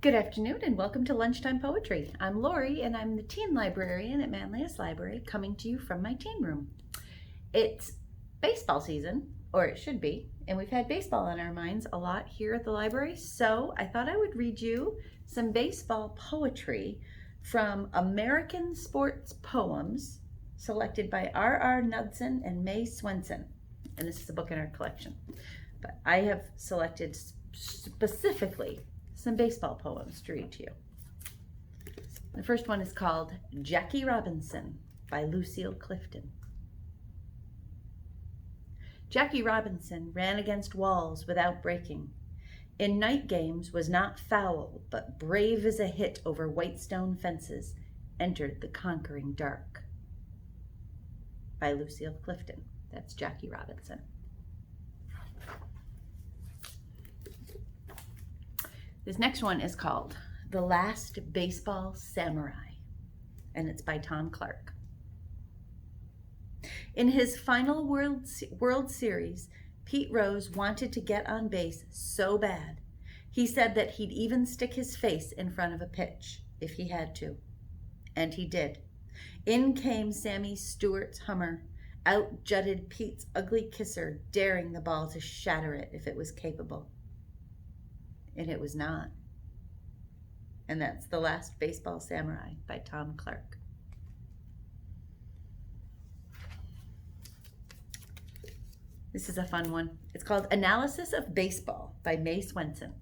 Good afternoon and welcome to Lunchtime Poetry. I'm Lorie and I'm the teen librarian at Manlius Library, coming to you from my teen room. It's baseball season, or it should be, and we've had baseball on our minds a lot here at the library, so I thought I would read you some baseball poetry from American Sports Poems, selected by R.R. Knudsen and May Swenson. And this is a book in our collection. But I have selected specifically some baseball poems to read to you. The first one is called Jackie Robinson by Lucille Clifton. Jackie Robinson ran against walls without breaking. In night games was not foul, but brave as a hit over white stone fences, entered the conquering dark. By Lucille Clifton. That's Jackie Robinson. This next one is called The Last Baseball Samurai, and it's by Tom Clark. In his final World Series, Pete Rose wanted to get on base so bad, he said that he'd even stick his face in front of a pitch if he had to. And he did. In came Sammy Stewart's Hummer. Out jutted Pete's ugly kisser, daring the ball to shatter it if it was capable. And it was not. And that's The Last Baseball Samurai by Tom Clark. This is a fun one. It's called Analysis of Baseball by May Swenson.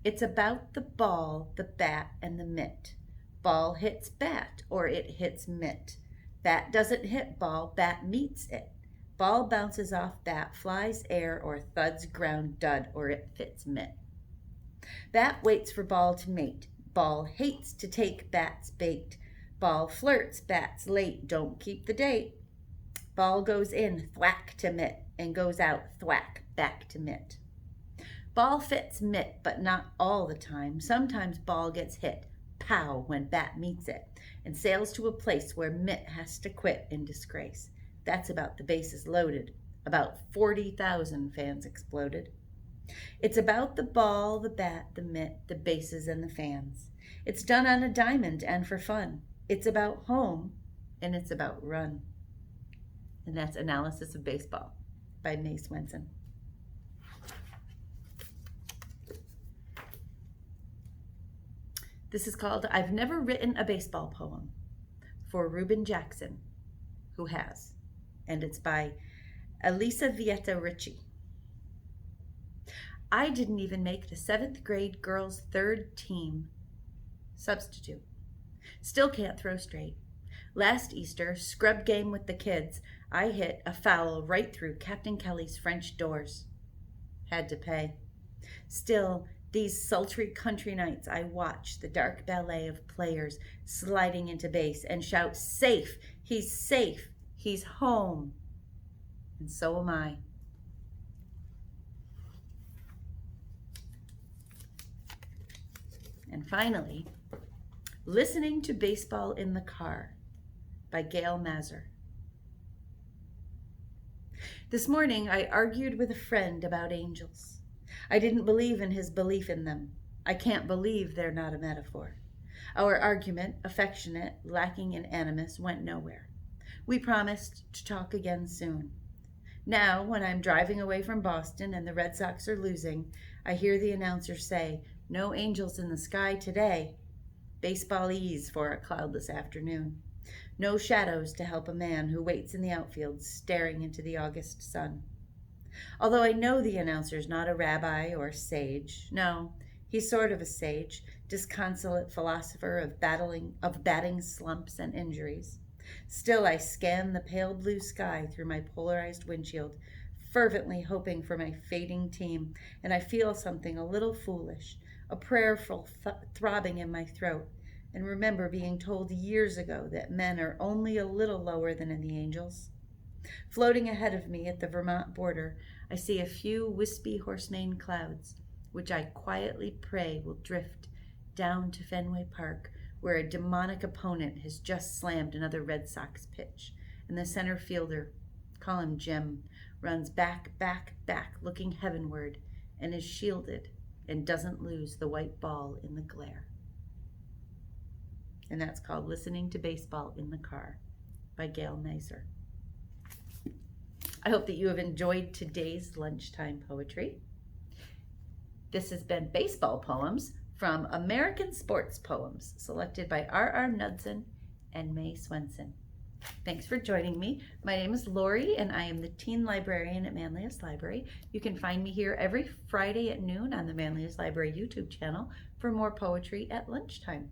It's about the ball, the bat, and the mitt. Ball hits bat, or it hits mitt. Bat doesn't hit ball, bat meets it. Ball bounces off bat, flies air, or thuds ground dud, or it fits mitt. Bat waits for ball to mate. Ball hates to take bat's bait. Ball flirts, bat's late, don't keep the date. Ball goes in, thwack to mitt, and goes out, thwack, back to mitt. Ball fits mitt, but not all the time. Sometimes ball gets hit, pow, when bat meets it, and sails to a place where mitt has to quit in disgrace. That's about the bases loaded. About 40,000 fans exploded. It's about the ball, the bat, the mitt, the bases, and the fans. It's done on a diamond and for fun. It's about home, and it's about run. And that's Analysis of Baseball by May Swenson. This is called I've Never Written a Baseball Poem for Reuben Jackson, who has. And it's by Elisa Vieta Ritchie. I didn't even make the 7th grade girls' 3rd team substitute. Still can't throw straight. Last Easter, scrub game with the kids, I hit a foul right through Captain Kelly's French doors. Had to pay. Still, these sultry country nights, I watch the dark ballet of players sliding into base and shout, safe, he's home. And so am I. And finally, Listening to Baseball in the Car by Gail Mazur. This morning, I argued with a friend about angels. I didn't believe in his belief in them. I can't believe they're not a metaphor. Our argument, affectionate, lacking in animus, went nowhere. We promised to talk again soon. Now, when I'm driving away from Boston and the Red Sox are losing, I hear the announcer say, no angels in the sky today. Baseball-ese for a cloudless afternoon. No shadows to help a man who waits in the outfield staring into the August sun. Although I know the announcer's not a rabbi or sage. No, he's sort of a sage, disconsolate philosopher of batting slumps and injuries. Still, I scan the pale blue sky through my polarized windshield, fervently hoping for my fading team, and I feel something a little foolish, a prayerful throbbing in my throat, and remember being told years ago that men are only a little lower than in the angels. Floating ahead of me at the Vermont border, I see a few wispy horse-maned clouds, which I quietly pray will drift down to Fenway Park, where a demonic opponent has just slammed another Red Sox pitch, and the center fielder, call him Jim, runs back, looking heavenward, and is shielded and doesn't lose the white ball in the glare. And that's called Listening to Baseball in the Car by Gail Neisser. I hope that you have enjoyed today's lunchtime poetry. This has been Baseball Poems from American Sports Poems, selected by R.R. Knudsen and May Swenson. Thanks for joining me. My name is Lorie, and I am the teen librarian at Manlius Library. You can find me here every Friday at noon on the Manlius Library YouTube channel for more poetry at lunchtime.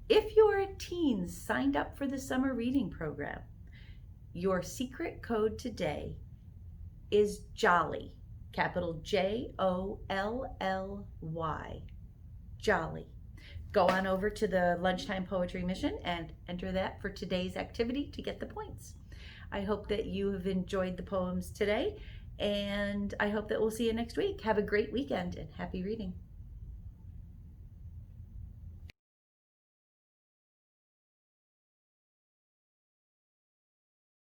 If you are a teen signed up for the summer reading program, your secret code today is JOLLY, capital J-O-L-L-Y, JOLLY. Go on over to the Lunchtime Poetry Mission and enter that for today's activity to get the points. I hope that you have enjoyed the poems today, and I hope that we'll see you next week. Have a great weekend and happy reading.